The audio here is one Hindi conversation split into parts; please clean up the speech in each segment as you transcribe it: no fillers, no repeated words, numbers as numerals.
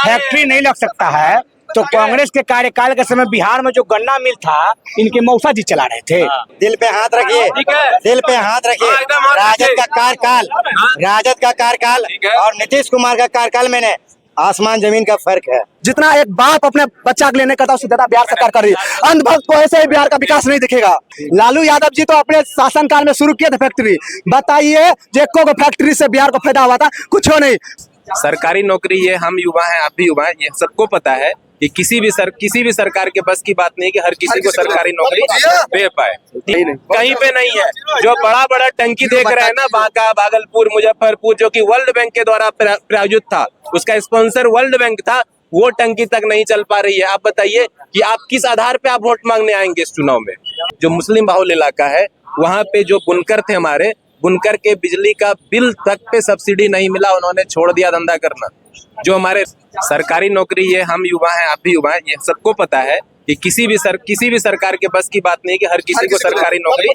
फैक्ट्री नहीं लग सकता है तो कांग्रेस के कार्यकाल के समय बिहार में जो गन्ना मिल था इनके मौसा जी चला रहे थे। दिल पे हाथ रखिए, दिल पे हाथ रखिए। राजद का कार्यकाल और नीतीश कुमार का कार्यकाल में आसमान जमीन का फर्क है। जितना एक बाप अपने बच्चा को लेने का था उससे ज्यादा बिहार सरकार कर रही है। अंधभक्त को ऐसे ही बिहार का विकास नहीं दिखेगा। लालू यादव जी तो अपने शासनकाल में शुरू किए थे फैक्ट्री, बताइए जेको को फैक्ट्री से बिहार को फायदा हुआ था? कुछ हो नहीं। सरकारी नौकरी, ये हम युवा हैं, आप भी युवा हैं, ये सबको पता है कि किसी भी सरकार के बस की बात नहीं कि हर किसी को सरकारी नौकरी दे पाए। कहीं पे नहीं है। जो बड़ा बड़ा टंकी देख रहे हैं ना, बांका, भागलपुर, मुजफ्फरपुर, जो कि वर्ल्ड बैंक के द्वारा प्रायोजित था, उसका स्पॉन्सर वर्ल्ड बैंक था, वो टंकी तक नहीं चल पा रही है। आप बताइए कि आप किस आधार पे आप वोट मांगने आएंगे इस चुनाव में? जो मुस्लिम बाहुल इलाका है वहाँ पे जो बुनकर थे हमारे, बुनकर के बिजली का बिल तक पे सब्सिडी नहीं मिला, उन्होंने छोड़ दिया धंधा करना। जो हमारे सरकारी नौकरी, ये हम युवा हैं, आप भी युवा हैं, ये सबको पता है कि किसी भी सरकार के बस की बात नहीं कि हर किसी को सरकारी नौकरी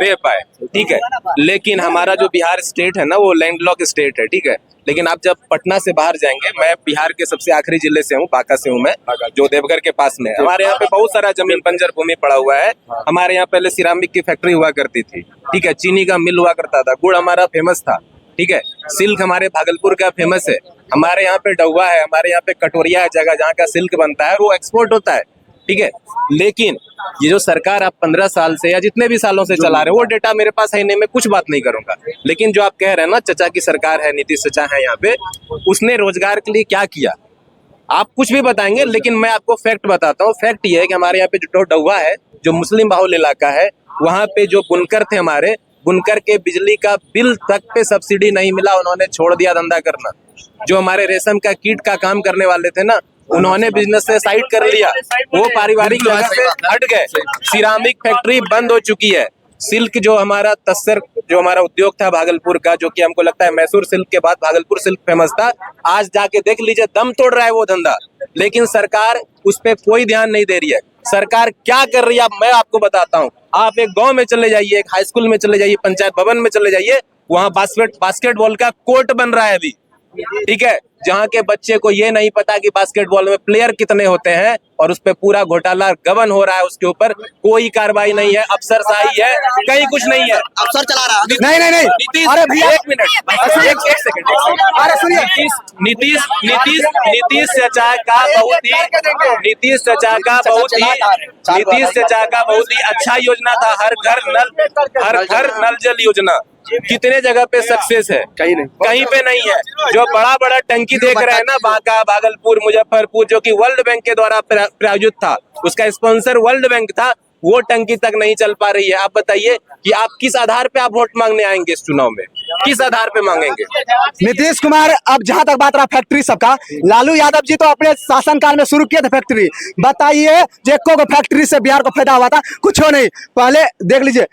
दे पाए। ठीक है, लेकिन हमारा जो बिहार स्टेट है ना, वो लैंडलॉक स्टेट है। ठीक है, लेकिन आप जब पटना से बाहर जाएंगे, मैं बिहार के सबसे आखिरी जिले से हूँ, बांका से हूँ मैं, जो देवघर के पास में है। हमारे यहाँ पे बहुत सारा जमीन बंजर भूमि पड़ा हुआ है। हमारे यहाँ पहले सिरामिक की फैक्ट्री हुआ करती थी। ठीक है, चीनी का मिल हुआ करता था, गुड़ हमारा फेमस था। ठीक है, सिल्क हमारे भागलपुर का फेमस है। हमारे यहाँ पे डहुआ है, हमारे यहाँ पे कटोरिया है, जगह जहाँ का सिल्क बनता है, वो एक्सपोर्ट होता है। ठीक है, लेकिन ये जो सरकार आप 15 साल से या जितने भी सालों से चला रहे हो, वो डेटा मेरे पास है नहीं, मैं कुछ बात नहीं करूंगा। लेकिन जो आप कह रहे हैं ना, चचा की सरकार है, नीतीश चचा है यहाँ पे, उसने रोजगार के लिए क्या किया? आप कुछ भी बताएंगे, लेकिन मैं आपको फैक्ट बताता हूँ। फैक्ट ये है कि हमारे यहाँ पे जो डहुआ है, जो मुस्लिम बाहुल इलाका है, वहाँ पे जो बुनकर थे हमारे, बुनकर के बिजली का बिल तक पे सब्सिडी नहीं मिला, उन्होंने छोड़ दिया धंधा करना। जो हमारे रेशम का कीट का काम करने वाले थे ना, उन्होंने बिजनेस से साइड कर लिया, वो पारिवारिक जगह से हट गए। सिरामिक फैक्ट्री बंद हो चुकी है। सिल्क जो हमारा तस्सर, जो हमारा उद्योग था भागलपुर का, जो कि हमको लगता है मैसूर सिल्क के बाद भागलपुर सिल्क फेमस था, आज जाके देख लीजिए, दम तोड़ रहा है वो धंधा। लेकिन सरकार उस पर कोई ध्यान नहीं दे रही है। सरकार क्या कर रही है मैं आपको बताता हूँ। आप एक गांव में चले जाइए, एक हाई स्कूल में चले जाइए, पंचायत भवन में चले जाइए, वहाँ बास्केटबॉल का कोर्ट बन रहा है अभी। ठीक है, जहाँ के बच्चे को ये नहीं पता कि बास्केटबॉल में प्लेयर कितने होते हैं, और उस पे पूरा घोटाला गबन हो रहा है, उसके ऊपर कोई कार्रवाई नहीं है, अफसरशाही है, कहीं कुछ नहीं है। अफसर चला रहा है। नहीं। नीतीश, अरे भैया एक मिनट, एक सेकंड। अरे सुनिए, नीतीश चचा का बहुत ही अच्छा योजना था, हर घर नल जल योजना। कितने जगह पे सक्सेस है? कहीं पे नहीं है। जो बड़ा बड़ा टंकी देख रहे हैं ना, बांका, भागलपुर, मुजफ्फरपुर, जो कि वर्ल्ड बैंक के द्वारा प्रायोजित था, उसका स्पॉन्सर वर्ल्ड बैंक था, वो टंकी तक नहीं चल पा रही है। आप बताइए कि आप किस आधार पे आप वोट मांगने आएंगे इस चुनाव में? किस आधार पे मांगेंगे? नीतीश कुमार, अब जहां तक बात रहा फैक्ट्री सबका, लालू यादव जी तो अपने शासनकाल में शुरू किए थे फैक्ट्री, बताइए जेको को फैक्ट्री से बिहार को फायदा हुआ था? कुछ हो नहीं। पहले देख लीजिए,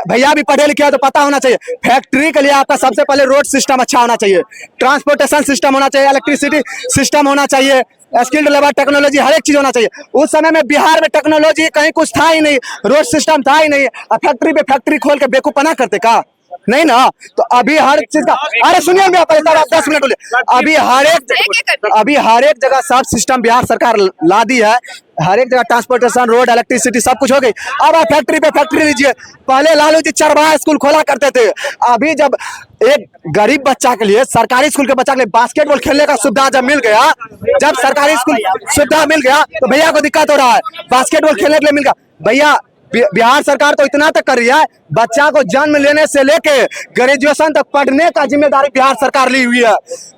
भैया भी पढ़े लिखे हैं तो पता होना चाहिए, फैक्ट्री के लिए आपका सबसे पहले रोड सिस्टम अच्छा होना चाहिए, ट्रांसपोर्टेशन सिस्टम होना चाहिए, इलेक्ट्रिसिटी सिस्टम होना चाहिए, स्किल्ड लेबर, टेक्नोलॉजी, हर एक चीज होना चाहिए। उस समय में बिहार में टेक्नोलॉजी कहीं कुछ था ही नहीं, रोड सिस्टम था ही नहीं। फैक्ट्री पे फैक्ट्री खोल के बेवकूफपना करते का? नहीं ना। तो अभी हर चीज का, अरे सुनिए भैया, पहले आप 10 मिनट बोले। अभी हर एक जगह सब सिस्टम बिहार सरकार ला दी है। हर एक जगह ट्रांसपोर्टेशन, रोड, इलेक्ट्रिसिटी सब कुछ हो गई। अब आप फैक्ट्री पे फैक्ट्री लीजिए। पहले लालू जी चरवाहा स्कूल खोला करते थे। अभी जब एक गरीब बच्चा के लिए, सरकारी स्कूल के बच्चा के लिए बास्केटबॉल खेलने का सुविधा जब मिल गया, जब सरकारी स्कूल सुविधा मिल गया, तो भैया को दिक्कत हो रहा है। बास्केटबॉल खेलने के लिए मिल गया। भैया बिहार सरकार तो इतना तक कर रही है, बच्चा को जन्म लेने से लेके ग्रेजुएशन तक पढ़ने का जिम्मेदारी बिहार सरकार ली हुई है।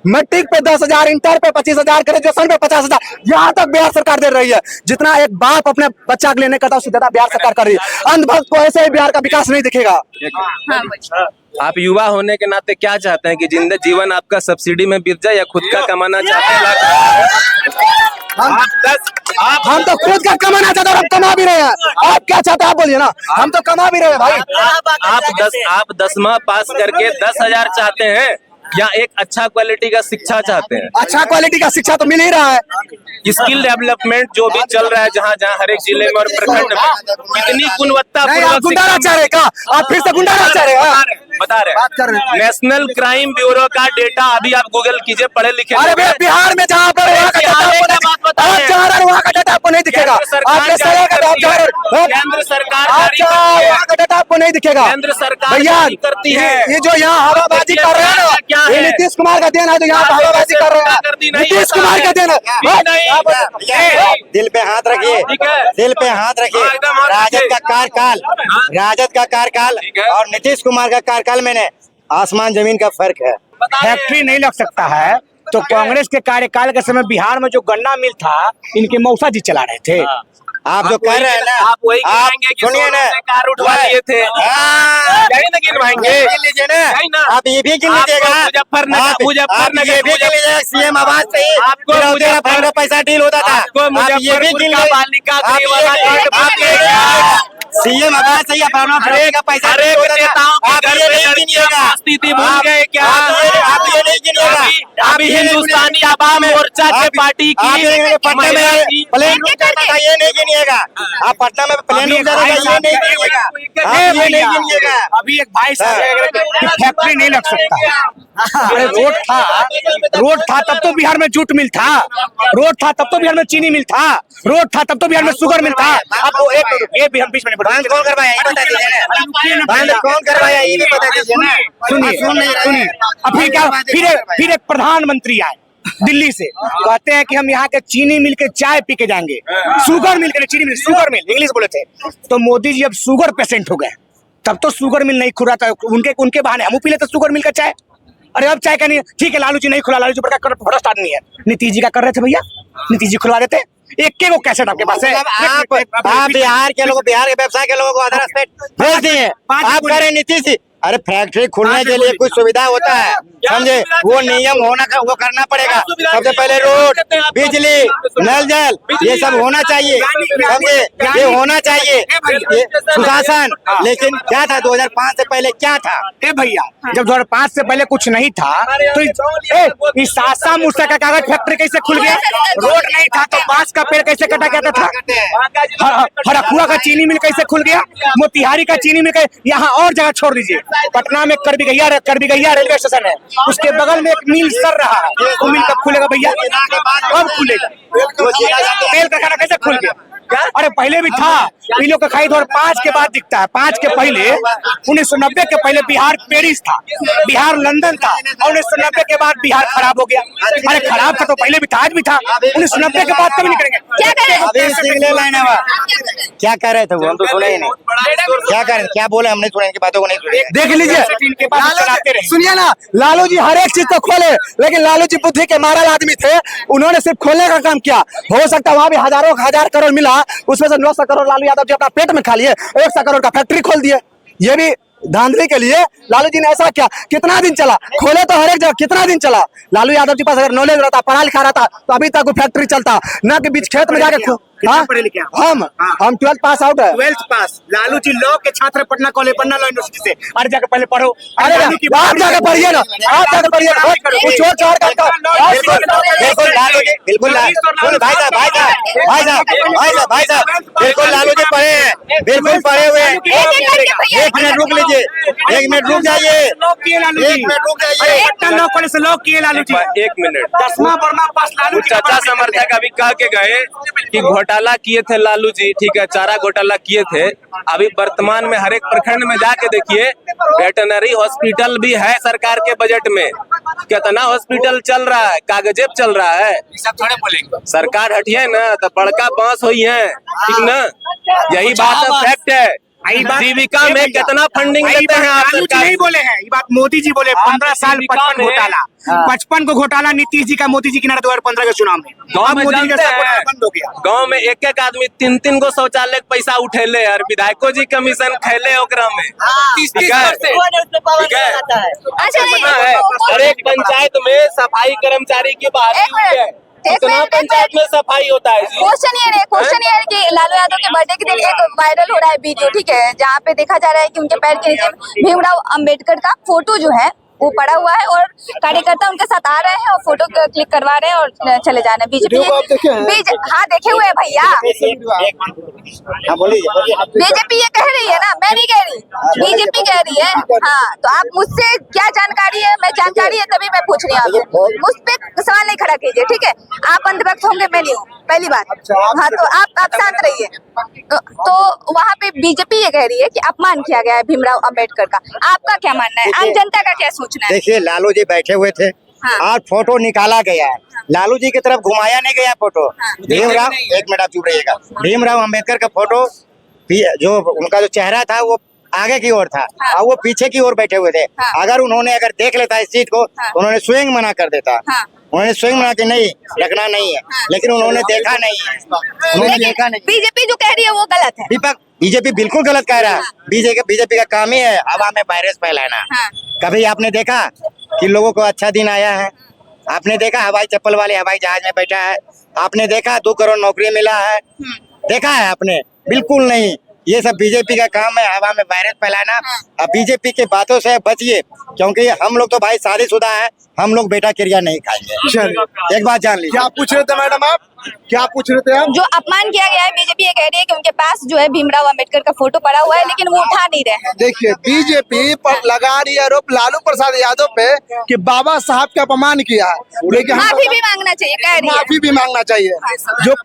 मैट्रिक पे 10,000, इंटर पे 25,000, ग्रेजुएशन पे 50,000, यहाँ तक बिहार सरकार दे रही है। जितना एक बाप अपने बच्चा को लेने का था, उससे ज्यादा बिहार सरकार कर रही है। अंधभक्त को ऐसे ही बिहार का विकास नहीं दिखेगा। आप युवा होने के नाते क्या चाहते हैं कि जीवन आपका सब्सिडी में बीत जाए, या खुद का कमाना चाहते हैं? हम तो खुद का कमाना चाहते हैं और हम कमा भी रहे हैं। आप क्या चाहते हैं आप बोलिए ना, हम तो कमा भी रहे हैं भाई। आप 10वां पास करके 10,000 चाहते हैं, या एक अच्छा क्वालिटी का शिक्षा चाहते हैं? अच्छा क्वालिटी का शिक्षा तो मिल ही रहा है। स्किल डेवलपमेंट जो भी चल रहा है जहाँ जहाँ हर एक जिले में और प्रखंड में, कितनी गुणवत्ता आप गुंडाराज चाह रहे का? आप फिर से गुंडाराज चाह रहे हैं? बता रहे हैं। नेशनल क्राइम ब्यूरो का डेटा अभी आप गूगल कीजिए, पढ़े लिखे। अरे बिहार में जहाँ पर दिखेगा। आपके सड़क केंद्र सरकार जारी करती है। वहाँ का डाटा आपको नहीं दिखेगा। केंद्र सरकार भैया जारी करती है। ये जो यहाँ हवाबाजी कर रहे हैं क्या ना, है? ये नीतीश कुमार का देन है जो यहाँ हवाबाजी कर रहे हैं। नीतीश कुमार का देन है। दिल पे हाथ रखिए, ठीक है। दिल पे हाथ रखिए। हाँ, एकदम हाथ राजद रखिए। का कार्यकाल, राजद का कार्यकाल ठीक है। और नीतीश कुमार का कार्यकाल में आसमान जमीन का फर्क है। फैक्ट्री नहीं लग सकता है तो कांग्रेस के कार्यकाल के समय बिहार में जो गन्ना मिल था इनके मौसा जी चला रहे थे। आप जो कर रहे हैं ना, आप वही गिनवाएंगे कि सुनिए ना, सोलह से कार उठवा लिए थे। यही ना गिनवाएंगे। गिन लीजिए नहीं ना। ना, आप ये भी गिन लीजिएगा। मुजफ्फरनगर ये भी गिन लीजिएगा। सीएम आवास से ही आपको पंद्रह पैसा डील होता था। आपको आप ये भी गिन मुजफ्फरपुर का बालिका गृह वाला कार्ड सीएम आवास से ही अपना का पैसा अरे डील होता था। नेताओं के आप घर ये पे नहीं लड़कियां गिनिएगा। स्थिति भूल गए क्या? आप ये नहीं गिनिएगा। अभी हिंदुस्तानी आवाम मोर्चा के पार्टी की पटना में प्लेन रुक जाता था, ये नहीं गिनिएगा। आप पटना में प्लेन रुक जाता था, ये नहीं गिनिएगा। आप ये नहीं गिनिएगा। अभी एक भाई साहब कि फैक्ट्री नहीं लग सकता। अरे रोड था तब तो बिहार में जूट मिल था, रोड था तब तो बिहार में चीनी मिल था, रोड था तब तो बिहार में शुगर मिल था। अब वो ये भी हम बीच में बंद कौन करवाया ये बता दीजिए ना। बंद कौन करवाया ये भी बता दीजिए ना। सुनिए अभी क्या फिर एक प्रधानमंत्री आए दिल्ली से, कहते हैं कि हम यहाँ के चीनी मिल के चाय पी के जाएंगे। शुगर मिल के चीनी मिल, शुगर मिल इंग्लिश बोले थे। तो मोदी जी अब शुगर पेशेंट हो गए, तब तो शुगर मिल नहीं खुला था, उनके बहाने हम पी लेते शुगर मिल का चाय। अरे अब चाय का नहीं, ठीक है लालू जी नहीं खुला, लालू जी बड़ा भ्रष्ट आदमी है। नीतीश जी का कर रहे थे भैया, नीतीश जी खुलवा देते। एक को कैसेट आपके पास है। आप बिहार के लोगों, बिहार के व्यवसाय के लोगों को आधार पे भेज दिए। आप कह रहे नीतीश जी, अरे फैक्ट्री खुलने के लिए कुछ सुविधा होता है, समझे? वो नियम वो करना पड़ेगा। सबसे पहले रोड, बिजली, नल जल, ये सब होना चाहिए, समझे? ये होना चाहिए, ये सुशासन। लेकिन क्या था 2005 से पहले क्या था? भैया जब 2005 से पहले कुछ नहीं था तो इस सासा मूसा का कागज फैक्ट्री कैसे खुल गया? रोड नहीं था तो बांस का पेड़ कैसे कटा गया था? हरखुआ का चीनी मिल कैसे खुल गया? मोतिहारी का चीनी मिल, यहाँ और जगह छोड़ दीजिए। पटना में करबिगैया रेलवे स्टेशन है, उसके बगल में एक मिल सर रहा है, वो मिल कब खुलेगा भैया? कब खुलेगा? तेल कारखाना कैसे खुल गया? अरे पहले भी था, इन लोग का खाई 2005 के बाद दिखता है। 5 के पहले 1990 के पहले बिहार पेरिस था, बिहार लंदन था, और 1990 के बाद बिहार खराब हो गया। अरे खराब था तो पहले भी था, आज भी था। 1990 के बाद कभी नहीं करेंगे। क्या कह रहे थे वो, हम तो सुने ही नहीं। क्या कह रहे, क्या बोले, हमने सुने, इनकी बातों को नहीं सुने। देख लीजिए, सुनिए ना, लालू जी हर एक चीज तो खोले, लेकिन लालू जी बुद्धि के मारल आदमी थे, उन्होंने सिर्फ खोलने का काम किया। हो सकता है वहां भी हजार करोड़ मिला, उसमें से 900 करोड़ लालू यादव जी अपना पेट में खा लिए, 100 करोड़ का फैक्ट्री खोल दिए। ये भी धांधली के लिए लालू जी ने ऐसा किया। कितना दिन चला? खोले तो हर एक जगह, कितना दिन चला? लालू यादव जी पास अगर नॉलेज रहता, पढ़ा लिखा रहता, तो अभी तक वो फैक्ट्री चलता ना कि बीच खेत में जाके। हम 12th पास आउट है। 12th पास। लालू जी लॉ के छात्र Patna college, Patna law university से। अरे जाकर पहले पढ़ो। अरे आप जाकर पढ़िए ना, आप जाकर पढ़िए। बिल्कुल बिल्कुल लालू जी पढ़े हैं, बिल्कुल पढ़े हुए हैं। 1 मिनट रुक लीजिए, 1 मिनट रुक जाइए, 1 मिनट रुक जाइए। लॉ कॉलेज से लॉ किए लालू जी। 1 मिनट। 10वां बर्मा पास लालू जी। चाचा समर्थक अभी कह के गए कि घोटाला किए थे लालू जी, ठीक है, चारा घोटाला किए थे। अभी वर्तमान में हर एक प्रखंड में जाके देखिए, वेटनरी हॉस्पिटल भी है सरकार के बजट में। कितना हॉस्पिटल चल रहा है, कागजेब चल रहा है। सब थोड़े बोलेंगे, सरकार हटिए ना तो बड़का बांस हुई है, ठीक ना? यही बात है, फैक्ट है। जीविका में कितना फंडिंग देते हैं आप? सरकार नहीं बोले हैं, ये बात मोदी जी बोले। 15 साल 55 घोटाला, 55 को घोटाला नीतीश जी का मोदी जी किनारे 2015 के चुनाव में। गाँव में जानते हैं, बंद हो गया। गाँव में एक आदमी 3 गो शौचालय के पैसा उठेले और विधायकों जी कमीशन खैले ओकरा में। ठीक है, पता है हर एक पंचायत में सफाई कर्मचारी की बहाली हुई है। कितना पंचायत में सफाई होता है? क्वेश्चन ये है कि लालू यादव के बर्थडे के दिन एक वायरल हो रहा है वीडियो, ठीक है, जहाँ पे देखा जा रहा है कि उनके पैर के नीचे भीमराव अंबेडकर का फोटो जो है वो पड़ा हुआ है और कार्यकर्ता उनके साथ आ रहे हैं और फोटो क्लिक करवा रहे हैं और चले जा रहे हैं। वीडियो को आप देखे हैं? हाँ देखे हुए हैं भैया। हाँ बोलिए। बीजेपी ये कह रही है ना, मैं नहीं कह रही, बीजेपी कह रही है। हाँ तो आप मुझसे क्या जानकारी है, मैं जानकारी है तभी मैं पूछ रही हूँ आपसे, मुझ पे सवाल नहीं खड़ा कीजिए, ठीक है? आप अंधभक्त होंगे, मैं नहीं हूँ, पहली बात। हाँ तो आप शांत रहिए। तो वहाँ पे बीजेपी ये कह रही है कि अपमान किया गया है भीमराव अंबेडकर का, आपका क्या मानना है, आम जनता का क्या सोचना है? देखिए लालू जी बैठे हुए थे और फोटो निकाला गया है, लालू जी की तरफ घुमाया नहीं गया फोटो। भीमराव, एक मिनट आप चुप रहिएगा, भीमराव अंबेडकर का फोटो जो उनका जो चेहरा था वो आगे की ओर था और वो पीछे की ओर बैठे हुए थे। अगर उन्होंने देख लेता इस चीज को, उन्होंने स्वयं मना कर देता, उन्होंने स्वयं मना कि नहीं रखना नहीं है, लेकिन उन्होंने देखा नहीं है, उन्होंने देखा नहीं। बीजेपी जो कह रही है वो गलत है। दीपक, बीजेपी बिल्कुल गलत कह रहा है। बीजेपी का काम ही है हवा में वायरस फैलाना। कभी आपने देखा कि लोगों को अच्छा दिन आया है? आपने देखा हवाई चप्पल वाले हवाई जहाज में बैठा है? आपने देखा 2 करोड़ नौकरी मिला है? देखा है आपने? बिल्कुल नहीं। ये सब बीजेपी का काम है, हवा में वायरस फैलाना। अब बीजेपी की बातों से बचिए, क्योंकि हम लोग तो भाई शादीशुदा है, हम लोग बेटा क्रिया नहीं खाएंगे। एक बात जान लीजिए। क्या पूछ रहे थे मैडम आप? क्या पूछ रहे थे आप? जो अपमान किया गया है, बीजेपी ये कह रही है कि उनके पास जो है भीमराव अंबेडकर का फोटो पड़ा हुआ है, लेकिन वो उठा नहीं रहे हैं। देखिए बीजेपी पर लगा रही है आरोप लालू प्रसाद यादव पे कि बाबा साहब का अपमान किया है, लेकिन माफी भी मांगना चाहिए, कह रही है। माफी भी मांगना चाहिए। जो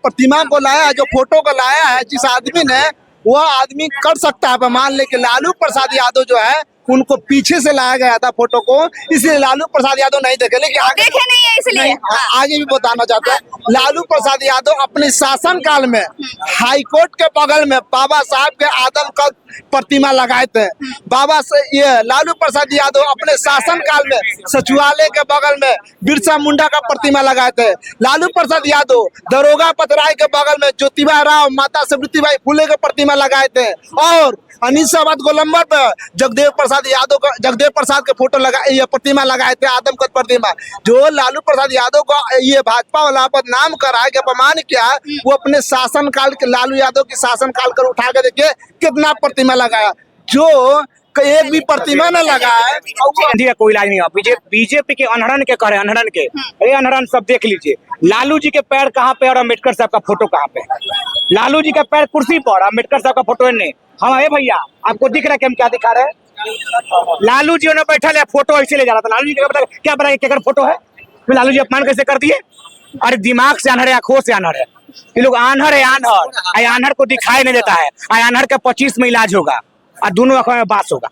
प्रतिमा को लाया, जो फोटो को लाया है जिस आदमी ने, वह आदमी कर सकता है अपमान, लेकिन लालू प्रसाद यादव जो है उनको पीछे से लाया गया था फोटो को, इसलिए लालू प्रसाद यादव नहीं देखे। लेकिन आगे देखे नहीं है इसलिए आगे भी बताना चाहते हैं। लालू प्रसाद यादव अपने शासन काल में हाईकोर्ट के बगल में बाबा साहब के आदम का प्रतिमा लगाए थे। ये लालू प्रसाद यादव अपने शासन काल में सचिवालय के बगल में बिरसा मुंडा का प्रतिमा लगाए थे। लालू प्रसाद यादव दरोगा पतराय के बगल में ज्योतिबा राव, माता सावित्रीबाई फुले के प्रतिमा लगाए थे और अनिसाबाद गोलंबर पे जगदेव प्रसाद के फोटो ये प्रतिमा लगाए थे, आदम का प्रतिमा। जो लालू प्रसाद यादव को ये भाजपा वाला बदनाम करा के अपमान किया, वो अपने शासन काल के, लालू यादव के शासन काल कर उठा के देखिए कितना प्रतिमा लगाया, जो एक भी प्रतिमा न लगा है। गांधी का कोई इलाज नहीं हुआ। बीजेपी के अनहरन के करे, अनहरन के, अरे अनहरन सब देख लीजिए। लालू जी के पैर कहाँ पे और अम्बेडकर साहब का फोटो कहाँ पे? लालू जी का पैर कुर्सी पर, अम्बेडकर साहब का फोटो नहीं। हम है भैया, आपको दिख रहा है कि हम क्या दिखा रहे हैं? लालू जी ने बैठा लिया, फोटो ऐसे ले जा रहा था। लालू जी क्या पता क्या फोटो है? फिर लालू जी अपमान कैसे कर दिए? अरे दिमाग से अनहर है, आंखों से अनहर है। ये लोग आन्हर है, आन्हर को दिखाई नहीं देता है। आन्हर का 25 में इलाज होगा और दोनों आंखों में बास होगा।